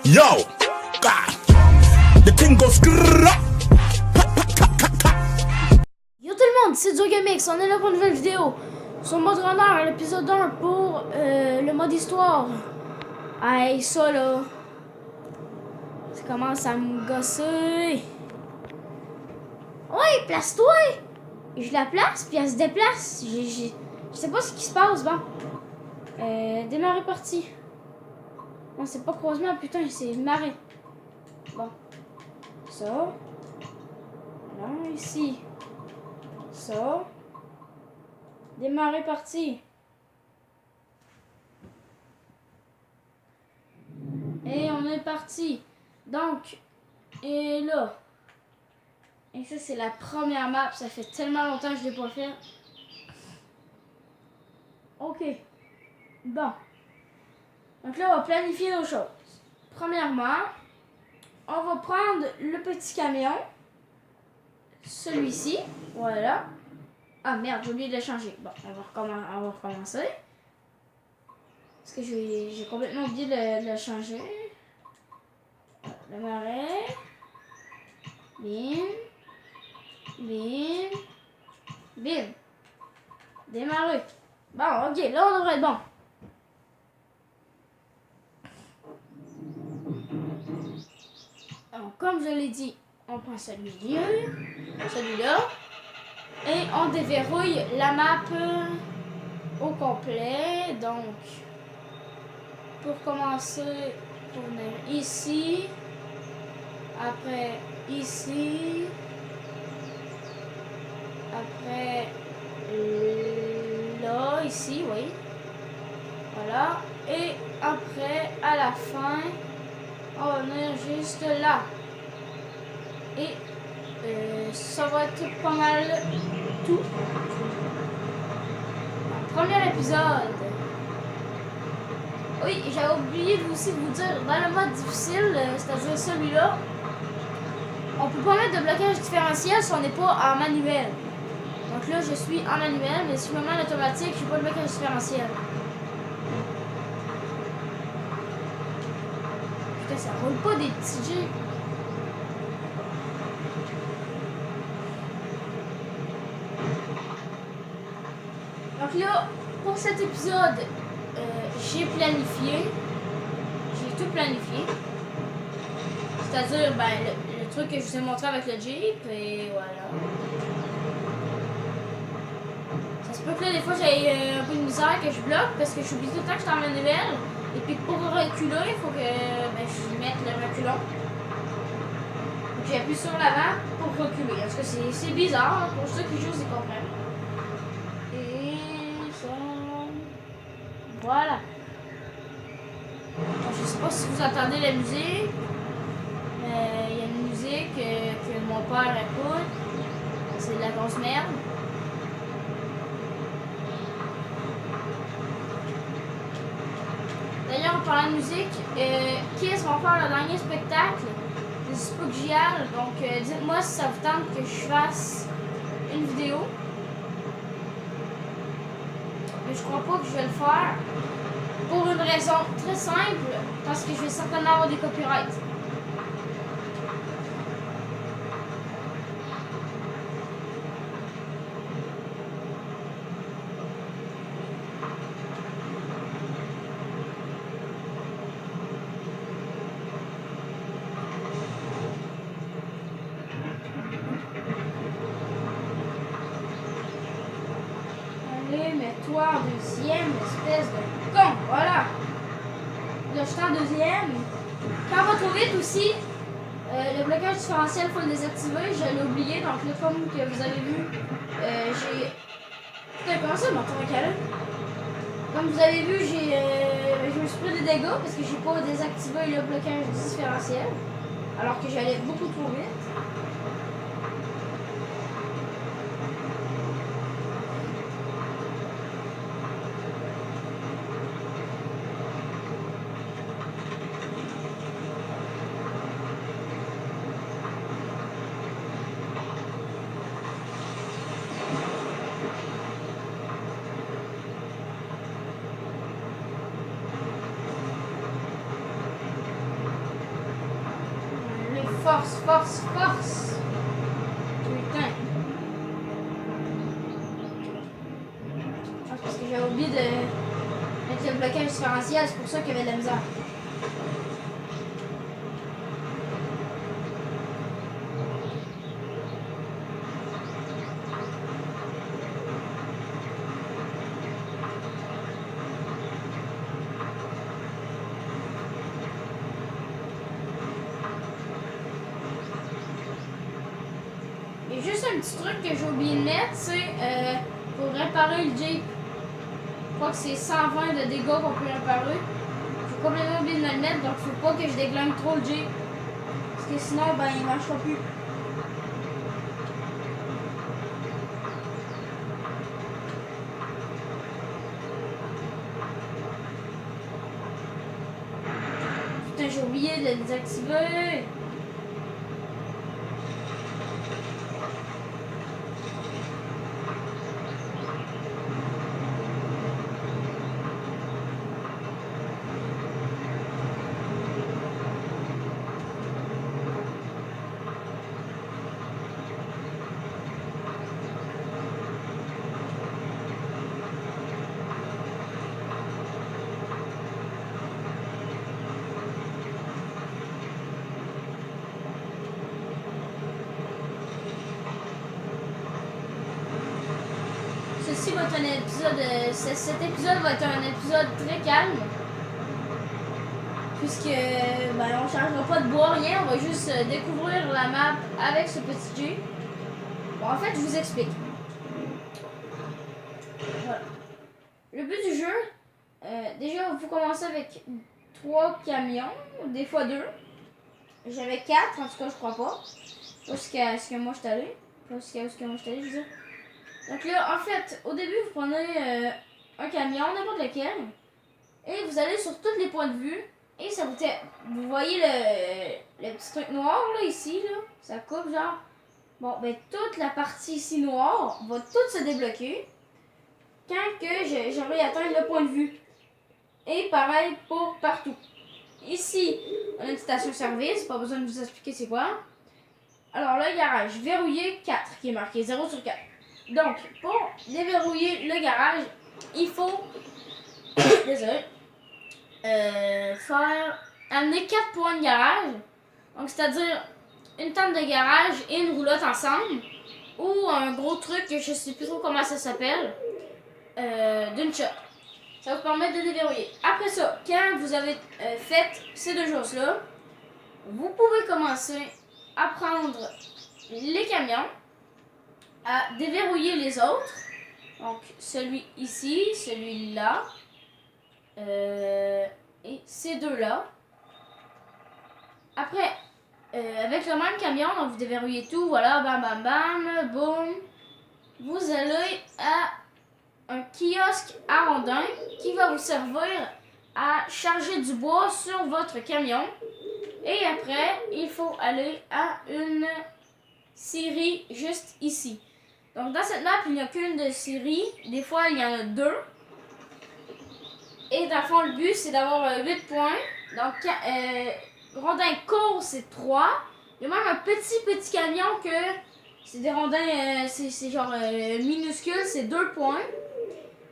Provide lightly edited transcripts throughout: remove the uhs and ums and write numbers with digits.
Yo, God, the thing goes Yo tout le monde, c'est DioGameX, on est là pour une nouvelle vidéo sur mode runner, l'épisode 1 pour le mode histoire. Hey, ça là, ça commence à me gosser. Ouais, place-toi! Et je la place, puis elle se déplace. Je sais pas ce qui se passe, bon. Démarrer partie. Non, c'est pas croisement, putain, c'est marée. Bon. Ça. Là, ici. Ça. Démarrer partie. Et on est parti. Donc, et là. Et ça, c'est la première map. Ça fait tellement longtemps que je l'ai pas fait. Ok. Bon. Donc là, on va planifier nos choses. Premièrement, on va prendre le petit camion. Celui-ci. Voilà. Ah merde, j'ai oublié de le changer. Bon, on va recommencer. Parce que j'ai complètement oublié de le changer. Le marais. Bim. Bim. Bim. Démarrer. Bon, ok, là on devrait être bon. Alors, comme je l'ai dit, on prend celui-là, et on déverrouille la map au complet. Donc, pour commencer, pour venir ici, après ici, après là, ici, oui. Voilà. Et après, à la fin, on va venir juste là. Et ça va être pas mal tout. Premier épisode. Oui, j'avais oublié aussi de vous dire, dans le mode difficile, c'est-à-dire celui-là, on peut pas mettre de blocage différentiel si on n'est pas en manuel. Donc là, je suis en manuel, mais si je me mets en automatique, j'ai pas de blocage différentiel. Putain, ça roule pas des petits jets. Donc là, pour cet épisode, j'ai planifié. J'ai tout planifié. C'est-à-dire, ben, le truc que je vous ai montré avec le Jeep, et voilà. Ça se peut que là, des fois, j'ai un peu de misère que je bloque, parce que je suis obligée tout le temps que je suis en manuel. Et puis pour reculer, il faut que je mette le reculon. Donc j'appuie sur l'avant pour reculer. Parce que c'est bizarre, hein, pour ceux qui jouent, ils comprennent. Et ça... Voilà. Donc, je sais pas si vous entendez la musique. Mais il y a une musique que mon père écoute. C'est de la grosse merde. D'ailleurs, en parlant de musique, Kiss vont faire le dernier spectacle de Spookgial. Donc, dites-moi si ça vous tente que je fasse une vidéo. Mais je crois pas que je vais le faire. Pour une raison très simple, parce que je vais certainement avoir des copyrights. Allez, mets-toi en deuxième, espèce de con, voilà. Là, je suis en deuxième. Quand on va trop vite aussi, le blocage différentiel, il faut le désactiver. Je l'ai oublié, donc là, comme que vous avez vu, j'ai... Putain, comment ça, mon truc là? Comme vous avez vu, je me suis pris des dégâts parce que j'ai pas désactivé le blocage différentiel. Alors que j'allais beaucoup trop vite. force, force, force. Putain. Ah, parce que j'avais oublié de mettre le blocage différentiel, c'est pour ça qu'il y avait de la misère. Et juste un petit truc que j'ai oublié de mettre, c'est pour réparer le Jeep. Je crois que c'est 120 de dégâts qu'on peut réparer. J'ai complètement oublié de me le mettre, donc il faut pas que je déglingue trop le Jeep. Parce que sinon, ben, il marchera plus. Putain, j'ai oublié de le désactiver. Ceci va être un épisode. Cet épisode va être un épisode très calme. Puisque ben, on ne changera pas de bois, rien, on va juste découvrir la map avec ce petit Jeep. Bon, en fait, je vous explique. Voilà. Le but du jeu, déjà, vous commencez avec 3 camions, des fois 2. J'avais 4, en tout cas, je crois pas. Pas jusqu'à ce que moi je suis allé. Pas jusqu'à ce que moi je suis allé, je veux dire. Donc là, en fait, au début, vous prenez un camion, n'importe lequel, et vous allez sur tous les points de vue, et ça vous voyez le petit truc noir, là, ici, là, ça coupe, genre. Bon, ben, toute la partie ici noire va toute se débloquer quand que j'aurai atteint le point de vue. Et pareil pour partout. Ici, on a une station-service, pas besoin de vous expliquer c'est quoi. Alors là, garage verrouillé 4, qui est marqué 0 sur 4. Donc, pour déverrouiller le garage, il faut désolé, amener 4 points de garage. Donc, c'est-à-dire une tente de garage et une roulotte ensemble. Ou un gros truc que je sais plus trop comment ça s'appelle. D'une shot. Ça vous permet de déverrouiller. Après ça, quand vous avez fait ces 2 choses-là, vous pouvez commencer à prendre les camions, à déverrouiller les autres. Donc, celui ici, celui-là, et ces 2-là. Après, avec le même camion, donc vous déverrouillez tout, voilà, bam, bam, bam, boum. Vous allez à un kiosque à rondins qui va vous servir à charger du bois sur votre camion. Et après, il faut aller à une scierie juste ici. Donc dans cette map, il n'y a qu'une de scierie. Des fois, il y en a 2. Et dans le fond, le but, c'est d'avoir 8 points. Donc, rondin court, c'est 3. Il y a même un petit camion que c'est des rondins, c'est genre minuscule, c'est 2 points.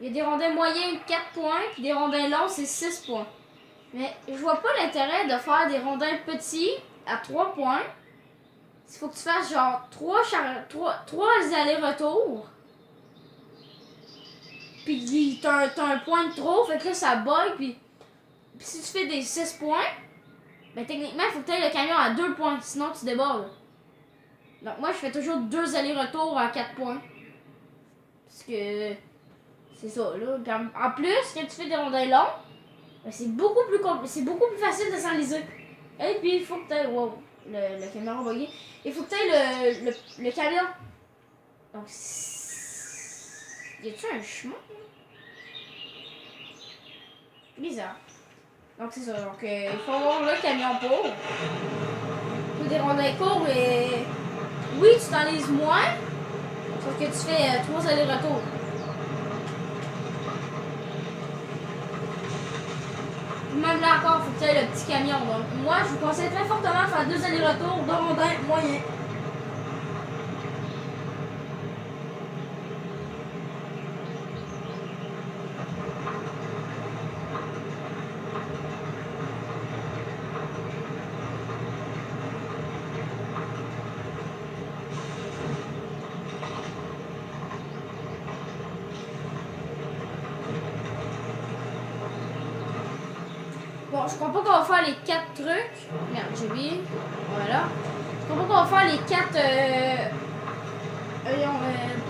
Il y a des rondins moyens, 4 points. Puis des rondins longs, c'est 6 points. Mais je vois pas l'intérêt de faire des rondins petits à 3 points. Il faut que tu fasses genre 3 allers-retours. Puis t'as un point de trop, fait que là ça bug. Puis si tu fais des 6 points, ben techniquement il faut que tu aies le camion à 2 points, sinon tu débordes. Donc moi je fais toujours 2 allers-retours à 4 points. Parce que c'est ça là. En plus, quand tu fais des rondins longs, ben, c'est beaucoup plus facile de s'enliser. Et puis il faut que tu aies. Wow, le camion bugué. Il faut que tu aies le camion. Donc, y a-tu un chemin? Bizarre. Donc, c'est ça. Donc, il faut avoir le camion pour. Il faut des rondins courts et. Oui, tu t'enlises moins. Sauf que tu fais 3 allers-retours. même là encore, il faut que tu aies le petit camion. Donc, moi, je vous conseille très fortement de faire 2 allers-retours de rondin moyen. Bon, je crois pas qu'on va faire les 4 trucs. Merde, j'ai oublié. Voilà. Je crois pas qu'on va faire les 4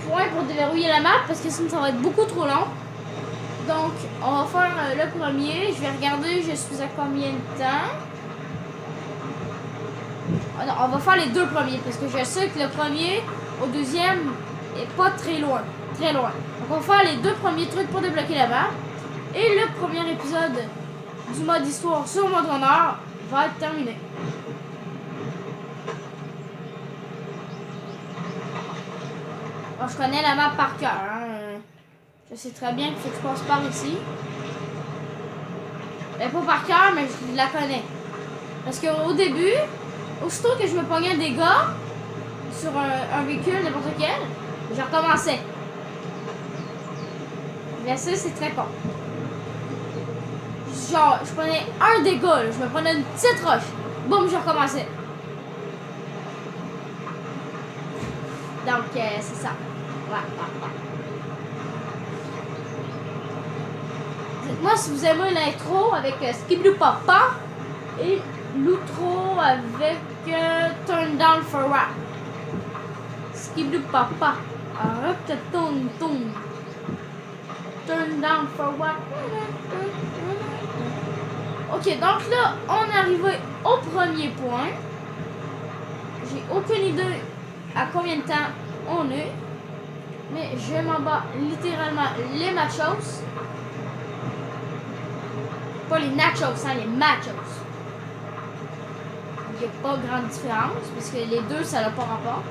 points pour déverrouiller la map parce que sinon ça va être beaucoup trop long. Donc, on va faire le premier. Je vais regarder, je suis à combien de temps. Ah non, on va faire les 2 premiers parce que je sais que le premier au deuxième est pas très loin. Très loin. Donc, on va faire les 2 premiers trucs pour débloquer la map. Et le premier épisode du mode histoire sur mode honneur va être terminé. Alors, je connais la map par cœur. Hein. Je sais très bien qu'il faut que je passe par ici. Mais pas par cœur, mais je la connais. Parce qu'au début, aussitôt que je me pognais des gars sur un véhicule, n'importe quel, je recommençais. Mais ça, c'est très con. Genre, je prenais un dégât, là. Je me prenais une petite roche. Boum, je recommençais. Donc, c'est ça. Ouais. Dites-moi si vous aimez l'intro avec Skibidoo Papa et l'outro avec Turn Down for What. Skibidoo Papa. Arrête ton. Turn Down for What. Ok, donc là, on est arrivé au premier point. J'ai aucune idée à combien de temps on est. Mais je m'en bats littéralement les machos. Pas les nachos, hein, les machos. Il n'y a pas grande différence, parce que les deux, ça n'a pas rapport.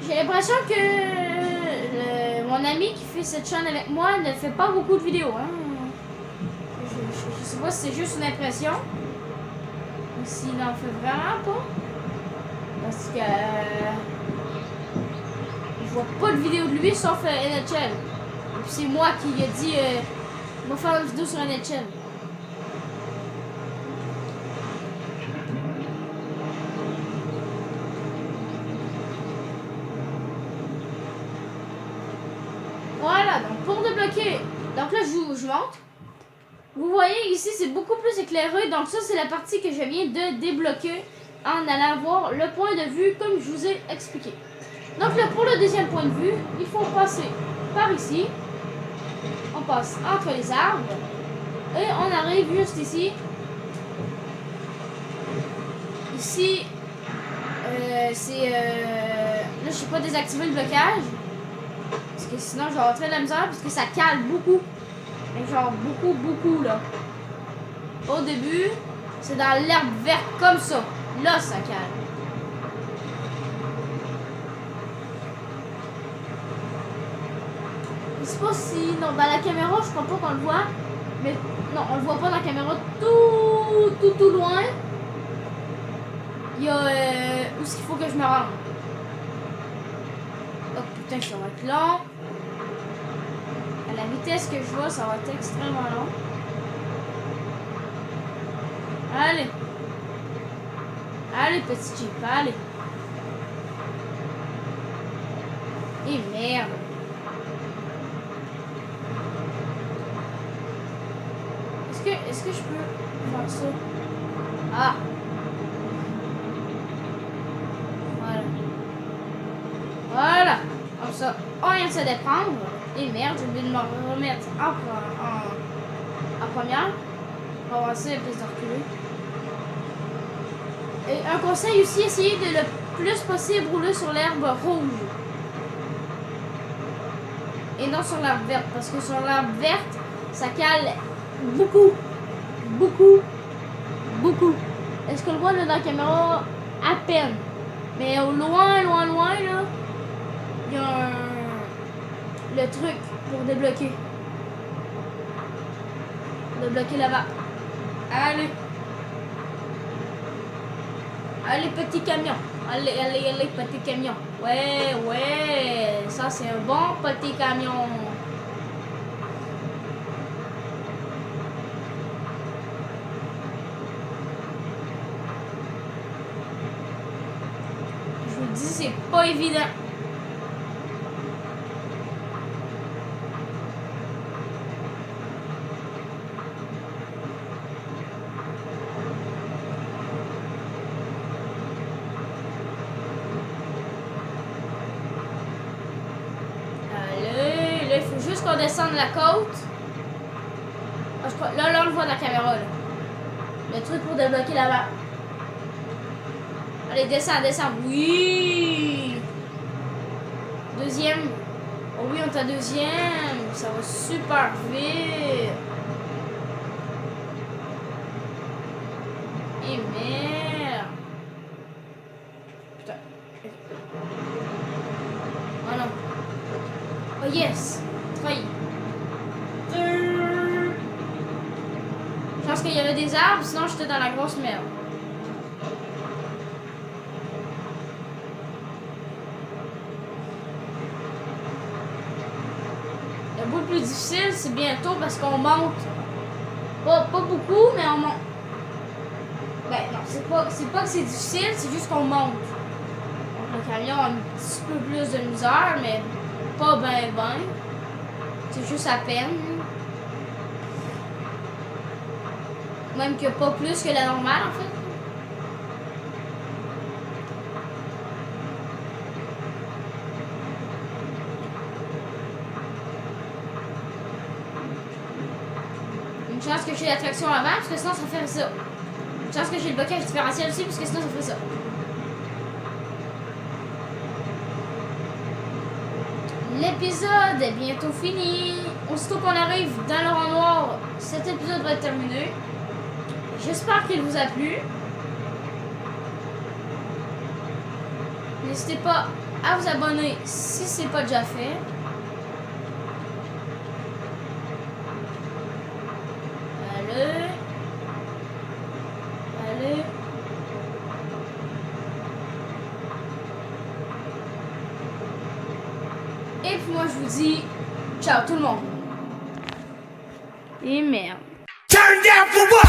J'ai l'impression que mon ami qui fait cette chaîne avec moi ne fait pas beaucoup de vidéos. Hein. Je sais pas si c'est juste une impression. Ou s'il n'en fait vraiment pas. Parce que je vois pas de vidéo de lui sauf NHL. Et puis c'est moi qui lui ai dit on va faire une vidéo sur NHL. Voilà, donc pour débloquer, donc là je monte. Vous voyez ici c'est beaucoup plus éclairé, donc ça c'est la partie que je viens de débloquer en allant voir le point de vue comme je vous ai expliqué. Donc là pour le deuxième point de vue, il faut passer par ici. On passe entre les arbres et on arrive juste ici. Ici, c'est... là je sais pas désactiver le blocage. Parce que sinon je vais avoir très de la misère parce que ça cale beaucoup. Mais genre beaucoup là. Au début, c'est dans l'herbe verte comme ça. Là ça cale. Je sais pas si... Non, dans la caméra, je crois pas qu'on le voit. Mais non, on le voit pas dans la caméra. Tout loin. Il y a... où est-ce qu'il faut que je me rende? Oh putain, ça va être long. À la vitesse que je vois, ça va être extrêmement long. Allez. Allez, petit Jeep, allez. Et merde. Est-ce que je peux faire ça? Ah! Voilà. Comme ça, on vient de se déprendre. Et merde, j'ai oublié de me remettre en première. On va avancer, plus de reculer. Et un conseil aussi, essayez de le plus possible rouler sur l'herbe rouge. Et non sur l'herbe verte. Parce que sur l'herbe verte, ça cale beaucoup. Est-ce qu'on le voit là, dans la caméra? À peine. Mais au loin, là, il y a le truc pour débloquer. Pour débloquer là-bas. Allez. Allez, petit camion. Allez, allez, allez, petit camion. Ouais, ouais. Ça, c'est un bon petit camion. Je vous dis, c'est pas évident. Là, il faut juste qu'on descende la côte. Ah, là, on le voit dans la caméra. Là. Le truc pour débloquer là-bas. Allez, descends, descends. Oui! Deuxième. Oh oui, on est à deuxième. Ça va super vite. Et merde. Putain. Oh non. Oh yes! Failli. Je pense qu'il y avait des arbres, sinon j'étais dans la grosse merde. Le bout le plus difficile, c'est bientôt parce qu'on monte. Pas beaucoup, mais on monte. Ben non, c'est pas que c'est difficile, c'est juste qu'on monte. Donc le camion a un petit peu plus de misère, mais pas ben. C'est juste à peine. Même que pas plus que la normale en fait. Une chance que j'ai l'attraction avant, parce que sinon ça ferait ça. Une chance que j'ai le blocage différentiel aussi, parce que sinon ça ferait ça. L'épisode est bientôt fini. Aussitôt qu'on arrive dans le rang noir, cet épisode va être terminé. J'espère qu'il vous a plu. N'hésitez pas à vous abonner si ce n'est pas déjà fait. Allez. Allez. Et puis moi je vous dis ciao tout le monde. Et merde. Turn down for what?